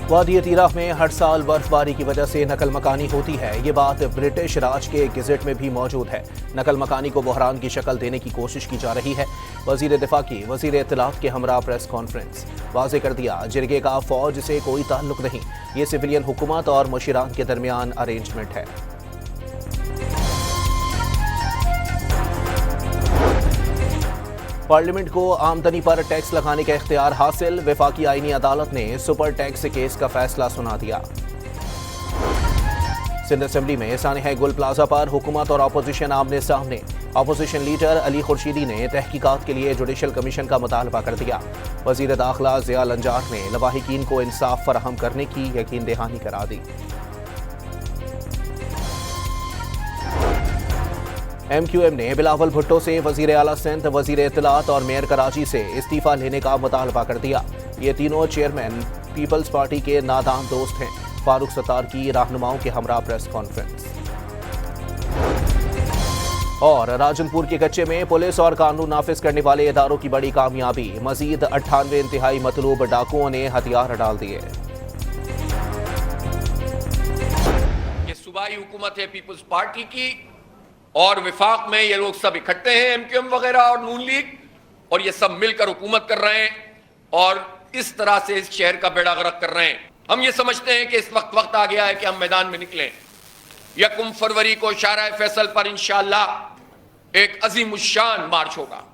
वादी तीरा में हर साल बर्फबारी की वजह से नकल मकानी होती है। ये बात ब्रिटिश राज के गेजेट में भी मौजूद है। नकल मकानी को बहरान की शक्ल देने की कोशिश की जा रही है। वजीर दिफा की वजीर इत्तलात के हमरा प्रेस कॉन्फ्रेंस वाजे कर दिया, जिरगे का फौज से कोई ताल्लुक नहीं, ये सिविलियन हुकूमत और मुशीरान के दरमियान अरेंजमेंट है। पार्लियामेंट को आमदनी पर टैक्स लगाने का इख्तियार हासिल। वफाकी आईनी अदालत ने सुपर टैक्स केस का फैसला सुना दिया। सिंध असेंबली में सानिया गुल प्लाजा पर हुकूमत और अपोजिशन आमने सामने। अपोजिशन लीडर अली खुर्शीदी ने तहकीकात के लिए जुडिशल कमीशन का मुतालबा कर दिया। वजीर दाखिला ज़िया लंजार ने लवाहिकीन को इंसाफ फराहम करने की यकीन दहानी करा दी। MQM ने बिलावल भुट्टो से वजीर आला सिंध, वजीर इत्तलात और मेयर कराची से इस्तीफा लेने का मुतालबा कर दिया। ये तीनों चेयरमैन पीपल्स पार्टी के नादान दोस्त हैं। फारूक सत्तार की रहनुमाओं के हमरा प्रेस कॉन्फ्रेंस। और राजनपुर के कच्चे में पुलिस और कानून नाफिज करने वाले इदारों की बड़ी कामयाबी। मजीद 98 इंतहाई मतलूब डाकुओं ने हथियार डाल दिए। सूबाई हुकूमत है पीपल्स पार्टी की और विफाक में ये लोग सब इकट्ठे हैं, MQM वगैरह और नून लीग, और ये सब मिलकर हुकूमत कर रहे हैं और इस तरह से इस शहर का बेड़ा गर्क कर रहे हैं। हम ये समझते हैं कि इस वक्त आ गया है कि हम मैदान में निकलें। 1 फरवरी को शाहराह फैसल पर इंशाअल्लाह एक अजीमुश्शान मार्च होगा।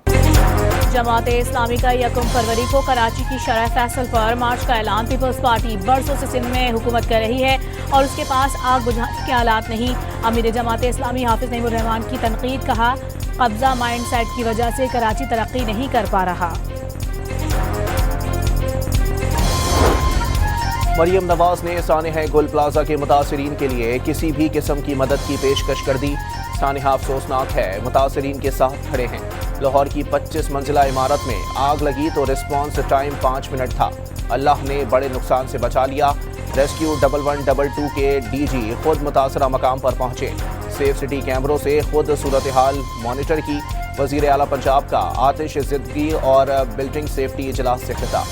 जमात इस्लामी का 1 फरवरी को कराची की शाहराह फैसल पर मार्च का ऐलान। पीपल्स पार्टी बरसों से सिंध में हुकूमत कर रही है और उसके पास आग बुझाने के हालात नहीं। अमीर जमात इस्लामी हाफिज नईमुर रहमान की तनकीद, कहा कब्जा माइंड सेट की वजह से कराची तरक्की नहीं कर पा रहा। मरियम नवाज ने सानिया गुल प्लाजा के मुतासरीन के लिए किसी भी किस्म की मदद की पेशकश कर दी। सानिया अफसोसनाक है, मुतासरीन के साथ खड़े हैं। लाहौर की 25 मंजिला इमारत में आग लगी तो रिस्पांस टाइम 5 मिनट था। अल्लाह ने बड़े नुकसान से बचा लिया। रेस्क्यू 1122 के DG खुद मुतासरा मकाम पर पहुंचे। सेफ सिटी कैमरों से खुद सूरत हाल मॉनिटर की। वजीर आला पंजाब का आतिश जिंदगी और बिल्डिंग सेफ्टी इजलास से खिताब।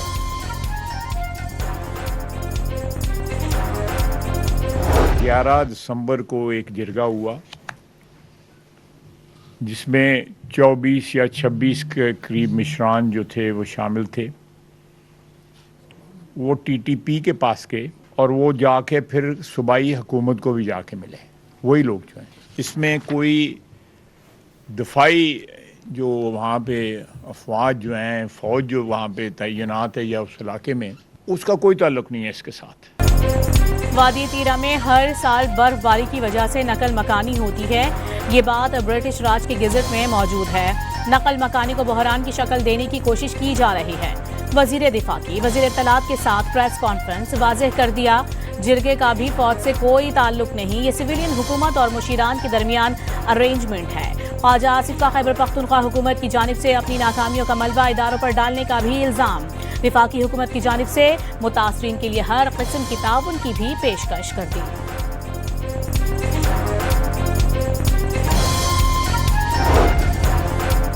11 दिसंबर को एक जिरगा हुआ जिसमें 24 या 26 के करीब मिश्रान जो थे वो शामिल थे। वो TTP के पास गए और वो जाके फिर सूबाई हुकूमत को भी जाके मिले। वही लोग जो हैं, इसमें कोई दफाई जो वहाँ पे अफवाज जो हैं, फ़ौज जो वहाँ पे तैनात है या उस इलाके में, उसका कोई ताल्लुक नहीं है इसके साथ। वादी तीरा में हर साल बर्फबारी की वजह से नकल मकानी होती है। ये बात ब्रिटिश राज के गेजेट में मौजूद है। नकल मकानी को बहरान की शक्ल देने की कोशिश की जा रही है। वजीर दिफा की वजीर इत्तलात के साथ प्रेस कॉन्फ्रेंस वाज़ेह कर दिया, जिरगे का भी फौज से कोई ताल्लुक नहीं, ये सिविलियन हुकूमत और मुशीरान के दरमियान अरेंजमेंट है। ख्वाजा आसिफ का खैबर पख्तूनख्वा हुकूमत की जानिब से अपनी नाकामियों का मलबा इदारों पर डालने का भी इल्ज़ाम। विफाकी हुकूमत की जानिब से मुतासरीन के लिए हर किस्म की ताउन की भी पेशकश कर दी।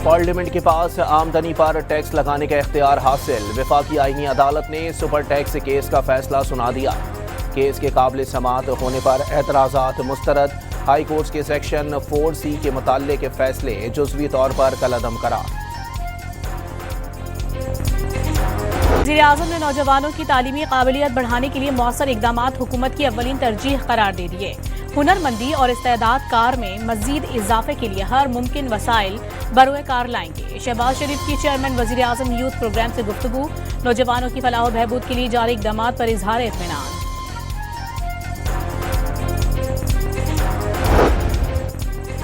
पार्लियामेंट के पास आमदनी पर टैक्स लगाने का इख्तियार हासिल। वफाकी आईनी अदालत ने सुपर टैक्स केस का फैसला सुना दिया। केस के काबिल समाअत होने पर एतराज़ात मुस्तरद। हाई कोर्ट के सेक्शन 4C के मुताल्ले के फैसले जुज़वी तौर पर कलअदम करार। वज़ीर-ए-आज़म ने नौजवानों की तालीमी काबिलियत बढ़ाने के लिए मौसर इक़दामात हुकूमत की अव्वलीन तरजीह करार दे दिए। हुनरमंदी और इस्तेदाद कार में मजीद इजाफे के लिए हर मुमकिन वसाइल बरोए कार लाएंगे। शहबाज शरीफ की चेयरमैन वज़ीर-ए-आज़म यूथ प्रोग्राम से गुफ्तगू। नौजवानों की फलाह व बहबूद के लिए जारी इक़दामात पर इजहार इत्मीनान।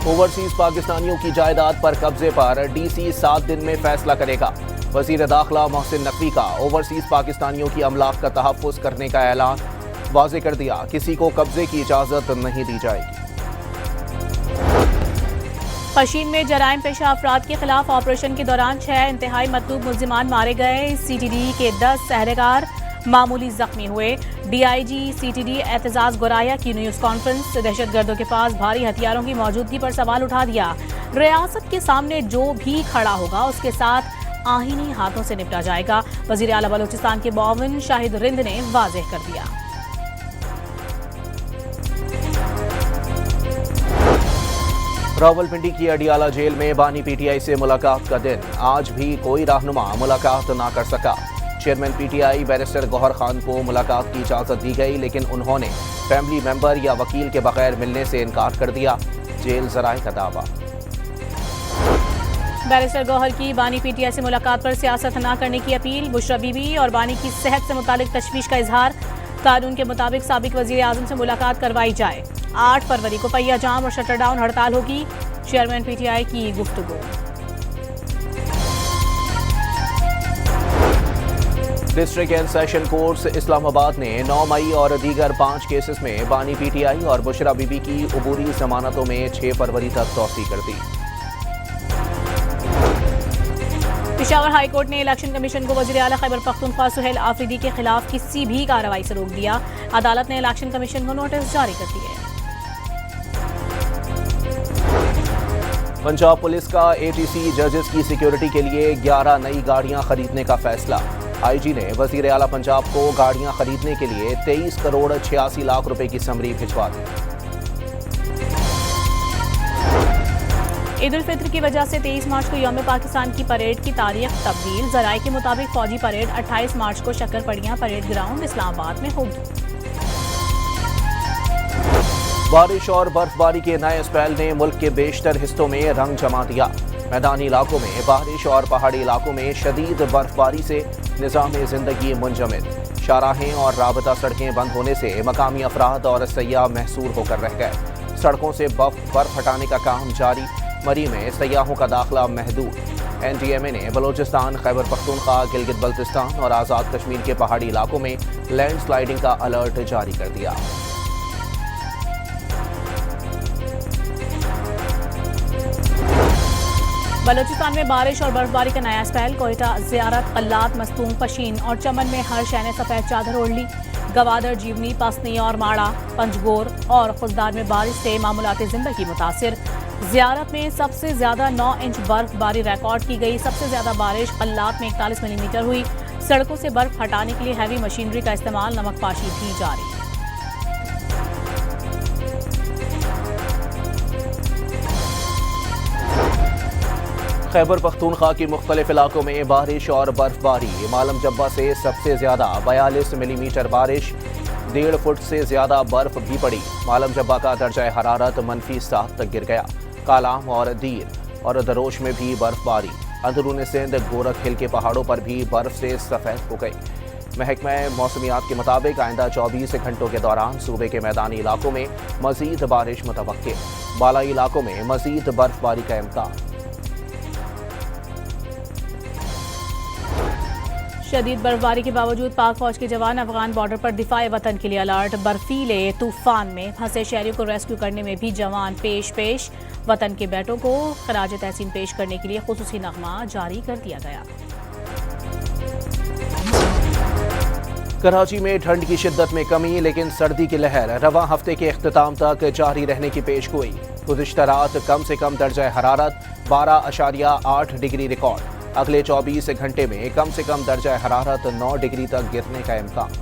ओवरसीज पाकिस्तानियों की जायदाद पर कब्जे पर DC 7 दिन में फैसला करेगा। वजीर दाखिला मोहसिन नकवी का ओवरसीज पाकिस्तानियों की अमलाक का तहफ़्फ़ुज़ करने का ऐलान। वाज़े कर दिया, किसी को कब्जे की इजाज़त नहीं दी जाएगी। पशीन में जराइम पेशा अफराद के खिलाफ ऑपरेशन के दौरान 6 इंतहाई मतलूब मुल्जिमान मारे गए। CTD के 10 सहरेगार मामूली जख्मी हुए। DIG CTD एतजाज गोराया की न्यूज़ कॉन्फ्रेंस। दहशतगर्दों के पास भारी हथियारों की मौजूदगी पर सवाल उठा दिया। रियासत के सामने जो भी खड़ा होगा उसके साथ आहीनी हाथों से निपटा जाएगा। वजीर आला बलोचिस्तान के मुआविन शाहिद रिंद ने वाज़ेह कर दिया। रावलपिंडी की अडियाला जेल में बानी पीटीआई से मुलाकात का दिन, आज भी कोई रहनुमा मुलाकात ना कर सका। Chairman PTI barrister Gauhar Khan को मुलाकात की इजाजत दी गई, लेकिन उन्होंने फैमिली मेंबर या वकील के बगैर मिलने से इनकार कर दिया। जेल जराए का दावा। बैरिस्टर गौहर की बानी पीटीआई से मुलाकात पर सियासत न करने की अपील। बुशरा बीबी और बानी की सेहत से मुतालिक तशवीश का इजहार। कानून के मुताबिक साबिक वजीर आजम से मुलाकात करवाई जाए। 8 फरवरी को पहिया जाम और शटर डाउन हड़ताल होगी। चेयरमैन पीटीआई की गुफ्तगू। District and session courts Islamabad ने 9 मई और दीगर 5 केसेस में बानी पीटीआई और बुशरा बीबी की अबूरी जमानतों में 6 फरवरी तक तौसीह कर दी। पेशावर हाई कोर्ट ने इलेक्शन कमीशन को वज़ीर आला खैबर पख्तूनख्वा सुहेल आफरीदी के खिलाफ किसी भी कार्रवाई से रोक दिया। अदालत ने इलेक्शन कमीशन को नोटिस जारी कर दिए। पंजाब पुलिस का एटीसी जजेस की सिक्योरिटी के लिए 11 नई गाड़ियां खरीदने का फैसला। आईजी ने वज़ीर आला पंजाब को गाड़ियां खरीदने के लिए 23 करोड़ 86 लाख रुपए की समरी भिजवा दी। ईद उल फित्र की वजह से 23 मार्च को यौम पाकिस्तान की परेड की तारीख तब्दील। जराये के मुताबिक फौजी परेड 28 मार्च को शक्करपड़ियां परेड ग्राउंड इस्लामाबाद में होगी। बारिश और बर्फबारी के नए स्पेल ने मुल्क के बेशतर हिस्सों में रंग जमा दिया। मैदानी इलाकों में बारिश और पहाड़ी इलाकों में शदीद बर्फबारी से निज़ाम जिंदगी मुंजमद। शाहराहें और राबता सड़कें बंद होने से मकामी अफराद और सयाह महसूर होकर रह गए। सड़कों से बर्फ हटाने का काम जारी। मरी में सयाहों का दाखिला महदूद। एनडीएमए ने बलोचिस्तान, खैबर पख्तूनख्वा, गिलगित बल्तिस्तान और आज़ाद कश्मीर के पहाड़ी इलाकों में लैंडस्लाइडिंग का अलर्ट जारी कर दिया। बलोचिस्तान में बारिश और बर्फबारी का नया स्पेल। कोयटा, ज़ियारत, कल्लात, मस्तूंग, पशीन और चमन में हर शय ने सफेद चादर ओढ़ ली। गवादर, जीवनी, पसनी और माड़ा, पंजगोर और खुजदार में बारिश से मामूलाती जिंदगी मुतासिर। ज़ियारत में सबसे ज्यादा 9 इंच बर्फबारी रिकॉर्ड की गई। सबसे ज्यादा बारिश कल्लात में 41 मिलीमीटर हुई। सड़कों से बर्फ हटाने के लिए हैवी मशीनरी का इस्तेमाल, नमकपाशी भी जारी। खैबर पख्तूनख्वा की मुख्तलिफ इलाकों में बारिश और बर्फबारी। मालम जब्बा से सबसे ज्यादा 42 मिलीमीटर बारिश, 1.5 फुट से ज्यादा बर्फ भी पड़ी। मालम जब्बा का दर्जा हरारत -7 तक गिर गया। कालाम और दीर और दरोश में भी बर्फबारी। अंदरून सिंध, गोरख हिल के पहाड़ों पर भी बर्फ से सफेद हो गई। महकमा मौसमियात के मुताबिक आइंदा 24 घंटों के दौरान सूबे के मैदानी इलाकों में मजीद बारिश मुतवक्के। बालाई इलाकों में मजीद बर्फबारी का इम्कान। शदीद बर्फबारी के बावजूद पाक फौज के जवान अफगान बॉर्डर पर दिफाए वतन के लिए अलर्ट। बर्फीले तूफान में फंसे शहरियों को रेस्क्यू करने में भी जवान पेश। वतन के बेटों को खराज तहसीन पेश करने के लिए खुसूसी नगमा जारी कर दिया गया। कराची में ठंड की शिद्दत में कमी, लेकिन सर्दी की लहर रवां हफ्ते के इख्तिताम तक जारी रहने की पेशगोई। गुज़िश्ता रात कम से कम दर्जा हरारत 12.8 डिग्री रिकॉर्ड। अगले 24 घंटे में कम से कम दर्जा हरारत 9 डिग्री तक गिरने का इम्कान।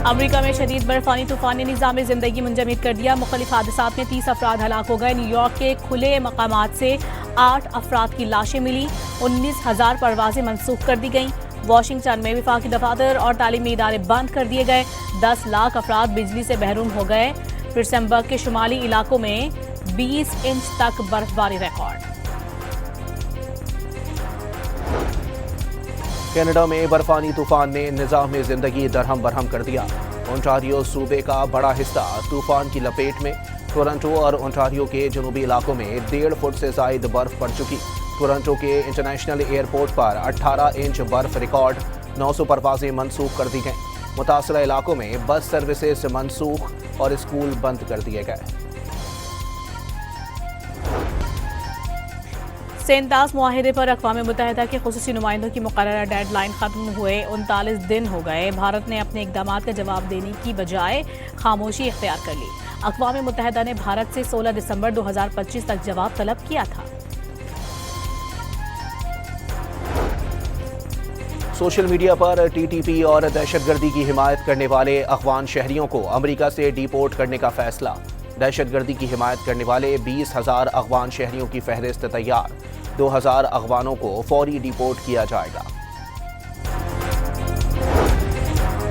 अमेरिका में शदीद बर्फानी तूफान ने निज़ाम जिंदगी मुंजमद कर दिया। मुख्तलिफ हादसात में 30 अफराद हलाक हो गए। न्यूयॉर्क के खुले मकामात से 8 अफराद की लाशें मिली। 19,000 परवाजें मनसूख कर दी गईं। वाशिंगटन में वफाकी दफातर और तालीमी इदारे बंद कर दिए गए। 10 लाख अफराद बिजली से महरूम हो गए। पिट्सबर्ग के शुमाली इलाकों में 20 इंच तक बर्फबारी रिकॉर्ड। कनाडा में बर्फानी तूफान ने निज़ाम जिंदगी दरहम बरहम कर दिया। ओंटारियो सूबे का बड़ा हिस्सा तूफान की लपेट में। टोरंटो और ओंटारियो के जनूबी इलाकों में 1.5 फुट से जायद बर्फ पड़ चुकी। टोरंटो के इंटरनेशनल एयरपोर्ट पर 18 इंच बर्फ रिकॉर्ड। 900 परवाजें मनसूख कर दी गईं। मुतासरा इलाकों में बस सर्विसेज मनसूख और स्कूल बंद कर दिए गए। सेंतास मुआहिदे पर अक़वाम मुत्तहिदा के खुसूसी नुमाइंदों की मुकर्ररा डेडलाइन खत्म हुए 39 दिन हो गए। भारत ने अपने इक़दाम का जवाब देने की बजाय खामोशी इख्तियार कर ली। अक़वाम मुत्तहिदा ने भारत से 16 दिसंबर 2025 तक जवाब तलब किया था। सोशल मीडिया पर टीटीपी और दहशतगर्दी की हिमायत करने वाले अफगान शहरियों को अमेरिका से डिपोर्ट करने का फैसला। दहशतगर्दी की हिमायत करने वाले 20,000 अफगान शहरियों की फहरिस्त तैयार। 2,000 अफगानों को फौरी डिपोर्ट किया जाएगा।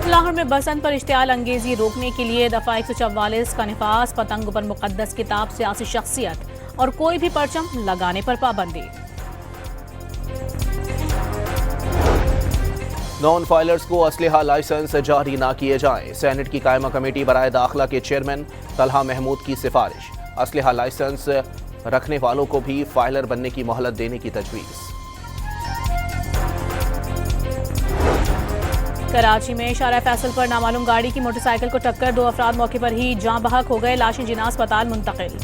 लाहौर में बसंत पर इश्तियाल अंगेजी रोकने के लिए दफा 144 का निफाज। पतंग पर मुकद्दस किताब, सियासी शख्सियत और कोई भी परचम लगाने पर पाबंदी। नॉन फाइलर्स को असलहा लाइसेंस जारी न किए जाएं। सेनेट की कायमा कमेटी बराए दाखिला के चेयरमैन तलहा महमूद की सिफारिश। असलहा लाइसेंस रखने वालों को भी फाइलर बनने की मोहलत देने की तजवीज़। कराची में शारा फैसल पर नामालूम गाड़ी की मोटरसाइकिल को टक्कर, 2 अफराद मौके पर ही जाँ बहक हो गए। लाशें जिना अस्पताल मुंतकिल।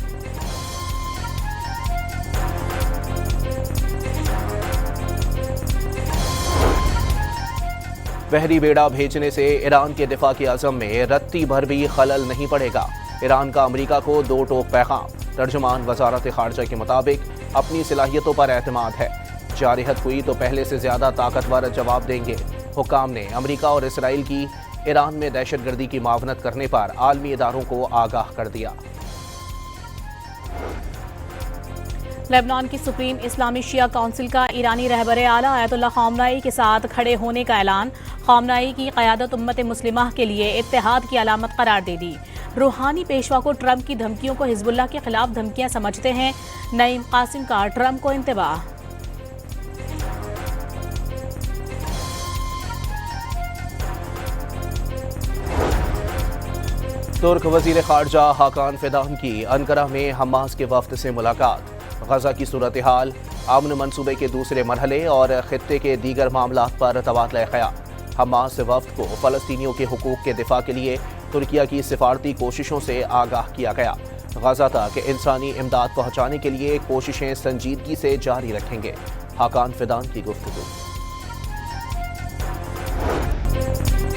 बहरी बेड़ा भेजने से ईरान के दिफा के अज़म में रत्ती भर भी खलल नहीं पड़ेगा। ईरान का अमेरिका को 2 टोक पैगाम। तर्जुमान वजारत खारजा के मुताबिक अपनी सलाहियतों पर एतमाद है। जारिहत हुई तो पहले से ज्यादा ताकतवर जवाब देंगे। हुक्काम ने अमेरिका और इसराइल की ईरान में दहशतगर्दी की मावनत करने पर आलमी इदारों को आगाह कर दिया। लेबनान की सुप्रीम इस्लामी शिया काउंसिल का ईरानी रहबर आला आयतुल्लाह ख़ामनेई के साथ खड़े होने का ऐलान। ख़ामनेई की क़यादत उम्मत मुस्लिमा के लिए इत्तेहाद की अलामत करार दे दी। रूहानी पेशवा को ट्रंप की धमकियों को हिजबुल्लाह के खिलाफ धमकियां समझते हैं। नईम कासिम का ट्रंप को इंतबाह। तुर्क वजीर खारजा हाकान फिदान की अनकरा में हमास के वफ्द से मुलाकात। गजा की सूरत हाल, अमन मंसूबे के दूसरे मरहले और खित्ते के दीगर मामला पर तबादला ख्याल। हमास वफ्द को फ़लस्तीनियों के हुकूक के दिफा के लिए तुर्किया की सिफारती कोशिशों से आगाह किया गया। गजा तक इंसानी इमदाद पहुँचाने के लिए कोशिशें संजीदगी से जारी रखेंगे। हाकान फिदान की गुफ्तगू।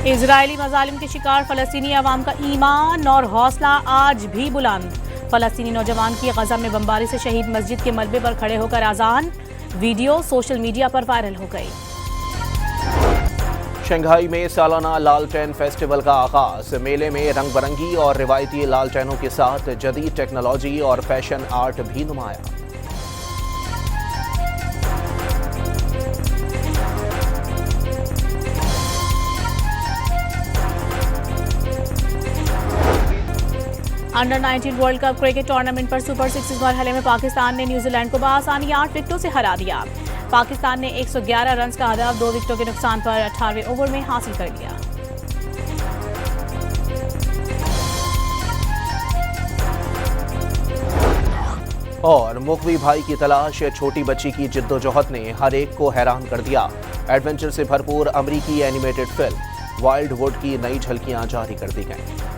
इजरायली मजालिम के शिकार फ़लस्तीनी अवाम का ईमान और हौसला आज भी बुलंद। फ़लस्तीनी नौजवान की गजा में बमबारी से शहीद मस्जिद के मलबे पर खड़े होकर अजान। वीडियो सोशल मीडिया पर वायरल हो गई। शंघाई में सालाना लालटेन फेस्टिवल का आगाज। मेले में रंग बरंगी और रिवायती लालटेनों के साथ जदीद टेक्नोलॉजी और फैशन आर्ट भी नुमाया। Under 19 world cup cricket tournament पर सुपर 6 मरहले में पाकिस्तान ने न्यूजीलैंड को बआसानी 8 विकेटों से हरा दिया। पाकिस्तान ने 111 रन का हदफ 2 विकेटों के नुकसान पर 18वें ओवर में हासिल कर लिया। और मुख्वी भाई की तलाश, छोटी बच्ची की जिद्दोजहद ने हर एक को हैरान कर दिया। एडवेंचर से भरपूर अमरीकी एनिमेटेड फिल्म वाइल्ड वुड की नई झलकियां जारी कर दी गईं।